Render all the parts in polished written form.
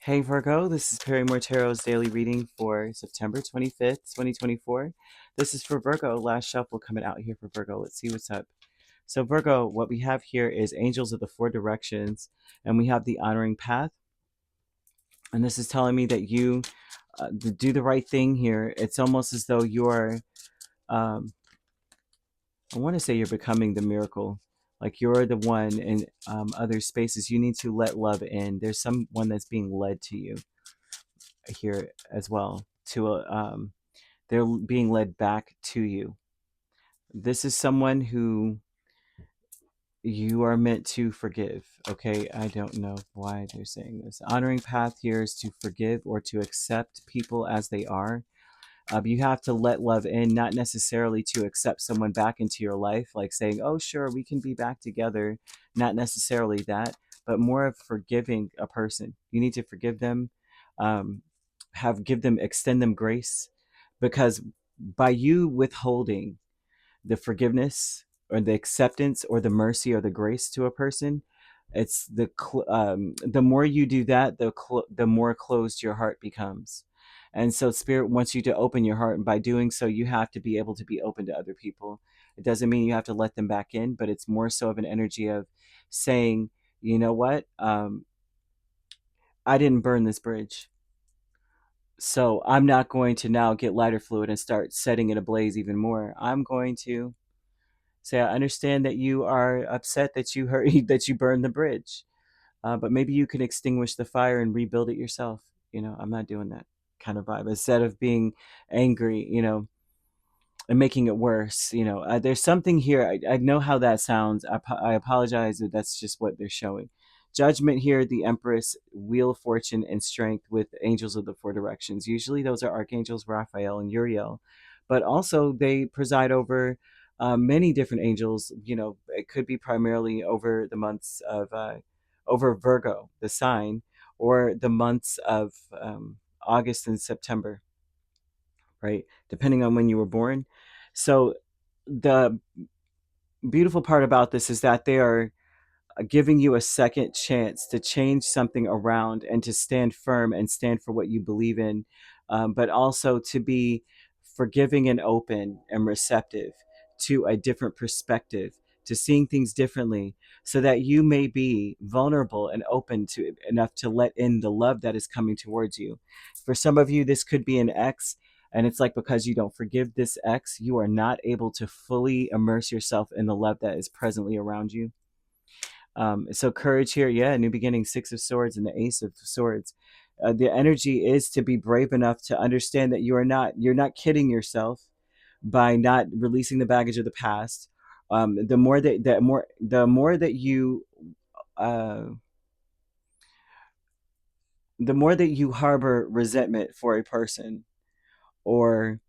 Hey Virgo, this is Perrymore Tarot's daily reading for September 25th, 2024. This is for Virgo, last shuffle coming out here for Virgo. Let's see what's up. So Virgo, what we have here is Angels of the Four Directions, and we have the Honoring Path. And this is telling me that you do the right thing here. It's almost as though you're, I want to say you're becoming the miracle. Like you're the one in other spaces. You need to let love in. There's someone that's being led to you here as well to they're being led back to you. This is someone who you are meant to forgive. Okay, I don't know why they're saying this. Honoring path here is to forgive or to accept people as they are. You have to let love in, not necessarily to accept someone back into your life, like saying, oh sure, we can be back together. Not necessarily that, but more of forgiving a person. You need to forgive them, give them, extend them grace, because by you withholding the forgiveness or the acceptance or the mercy or the grace to a person, it's the more you do that, the more closed your heart becomes. And so spirit wants you to open your heart, and by doing so you have to be able to be open to other people. It doesn't mean you have to let them back in, but it's more so of an energy of saying, you know what, I didn't burn this bridge, so I'm not going to now get lighter fluid and start setting it ablaze even more. I'm going to say, I understand that you are upset that you hurt, that you burned the bridge, but maybe you can extinguish the fire and rebuild it yourself. I'm not doing that kind of vibe. Instead of being angry, and making it worse, there's something here. I know how that sounds. I apologize if that's just what they're showing. Judgment here, the Empress, Wheel of Fortune, and Strength with Angels of the Four Directions. Usually those are Archangels Raphael and Uriel, but also they preside over many different angels. It could be primarily over the months of, over Virgo, the sign, or the months of August and September, right? Depending on when you were born. So the beautiful part about this is that they are giving you a second chance to change something around and to stand firm and stand for what you believe in, but also to be forgiving and open and receptive to a different perspective, to seeing things differently, so that you may be vulnerable and open to enough to let in the love that is coming towards you. For some of you, this could be an ex. And it's like, because you don't forgive this ex, you are not able to fully immerse yourself in the love that is presently around you. So courage here, yeah, new beginning, Six of Swords and the Ace of Swords. The energy is to be brave enough to understand that you're not kidding yourself by not releasing the baggage of the past. The more uh, the more that you harbor resentment for a person, or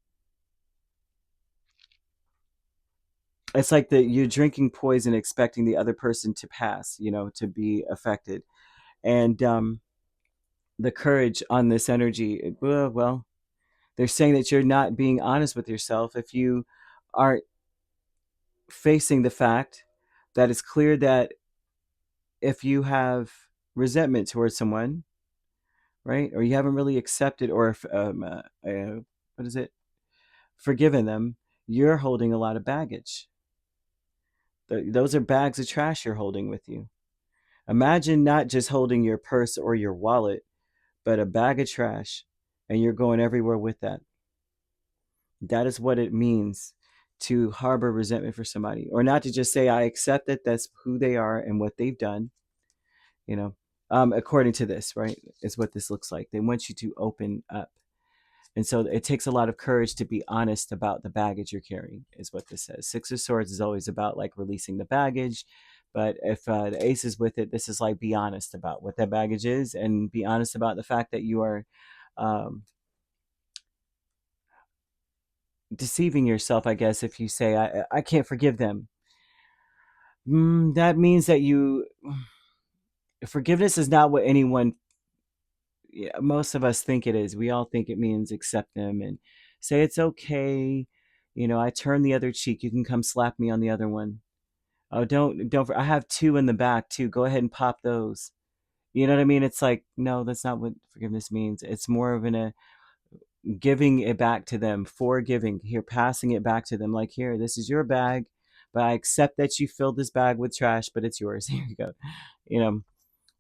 it's like that you're drinking poison expecting the other person to pass, to be affected. And the courage on this energy, well, they're saying that you're not being honest with yourself if you aren't facing the fact that it's clear that if you have resentment towards someone, right, or you haven't really accepted or what is it, forgiven them, you're holding a lot of baggage. Those are bags of trash you're holding with you. Imagine not just holding your purse or your wallet, but a bag of trash, and you're going everywhere with that. That is what it means to harbor resentment for somebody, or not to just say, I accept that that's who they are and what they've done, according to this, right, is what this looks like. They want you to open up. And so it takes a lot of courage to be honest about the baggage you're carrying, is what this says. Six of Swords is always about like releasing the baggage. But if the Ace is with it, this is like, be honest about what that baggage is, and be honest about the fact that you are um, deceiving yourself, I guess, if you say, I can't forgive them. That means that forgiveness is not what anyone, yeah, most of us think it is. We all think it means accept them and say it's okay. I turn the other cheek. You can come slap me on the other one. Oh, don't. I have two in the back too. Go ahead and pop those. You know what I mean? It's like, no, that's not what forgiveness means. It's more of a giving it back to them, forgiving, here, passing it back to them. Like, here, this is your bag, but I accept that you filled this bag with trash, but it's yours. Here you go. You know,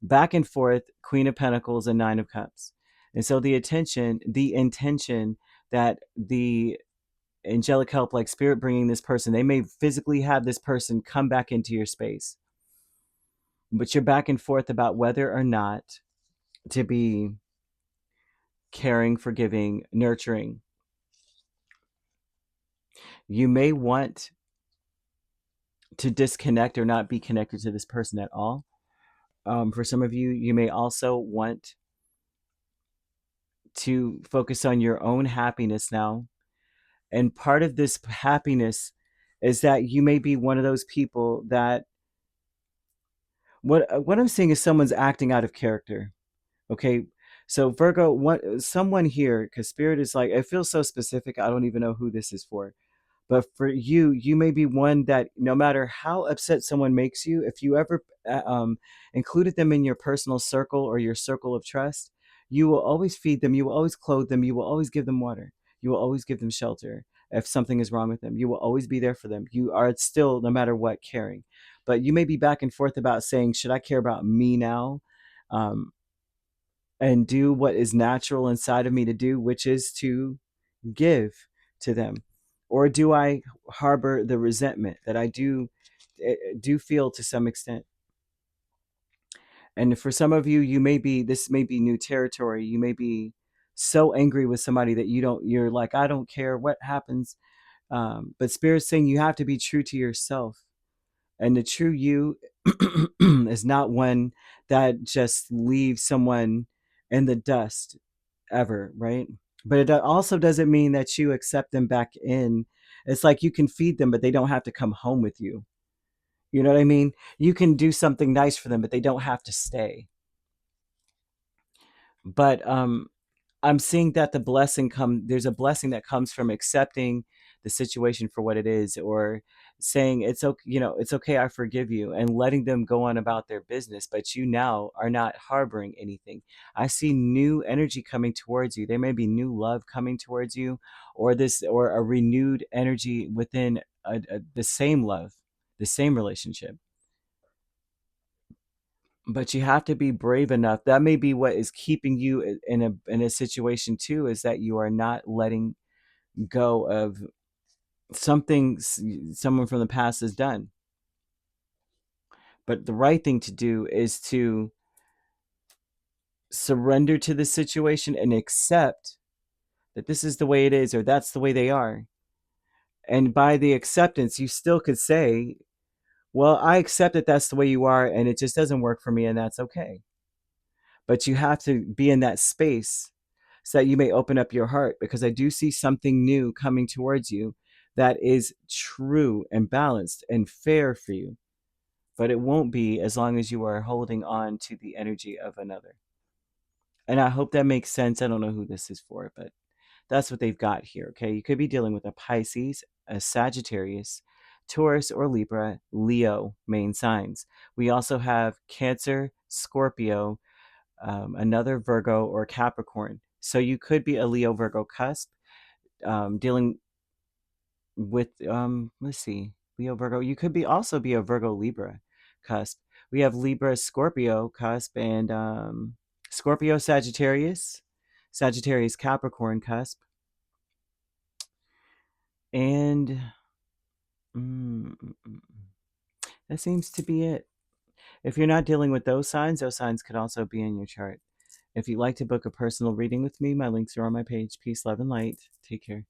back and forth, Queen of Pentacles and Nine of Cups. And so the intention that the angelic help, like spirit bringing this person, they may physically have this person come back into your space, but you're back and forth about whether or not to be caring, forgiving, nurturing. You may want to disconnect or not be connected to this person at all. For some of you, you may also want to focus on your own happiness now. And part of this happiness is that you may be one of those people that what I'm seeing is someone's acting out of character. Okay. So Virgo, someone here, because spirit is like, it feels so specific. I don't even know who this is for. But for you, you may be one that no matter how upset someone makes you, if you ever included them in your personal circle or your circle of trust, you will always feed them. You will always clothe them. You will always give them water. You will always give them shelter. If something is wrong with them, you will always be there for them. You are still, no matter what, caring. But you may be back and forth about saying, should I care about me now? Um, and do what is natural inside of me to do, which is to give to them? Or do I harbor the resentment that I do feel to some extent? And for some of you, this may be new territory. You may be so angry with somebody that you're like, I don't care what happens. But Spirit's saying you have to be true to yourself. And the true you is not one that just leaves someone in the dust ever, right? But it also doesn't mean that you accept them back in. It's like you can feed them, but they don't have to come home with you. You know what I mean? You can do something nice for them, but they don't have to stay. But I'm seeing that there's a blessing that comes from accepting the situation for what it is, or saying it's okay, it's okay, I forgive you, and letting them go on about their business. But you now are not harboring anything. I see new energy coming towards you. There may be new love coming towards you, or a renewed energy within the same love, the same relationship. But you have to be brave enough. That may be what is keeping you in a situation too, is that you are not letting go of something someone from the past has done. But the right thing to do is to surrender to the situation and accept that this is the way it is, or that's the way they are. And by the acceptance, you still could say, well, I accept that that's the way you are, and it just doesn't work for me, and that's okay. But you have to be in that space so that you may open up your heart, because I do see something new coming towards you that is true and balanced and fair for you. But it won't be as long as you are holding on to the energy of another. And I hope that makes sense. I don't know who this is for, but that's what they've got here. Okay. You could be dealing with a Pisces, a Sagittarius, Taurus, or Libra, Leo main signs. We also have Cancer, Scorpio, another Virgo, or Capricorn. So you could be a Leo Virgo cusp, dealing with let's see, Leo Virgo. You could also be a Virgo Libra cusp. We have Libra Scorpio cusp, and Scorpio Sagittarius, Sagittarius Capricorn cusp, and that seems to be it. If you're not dealing with those signs could also be in your chart. If you'd like to book a personal reading with me, my links are on my page. Peace, love, and light. Take care.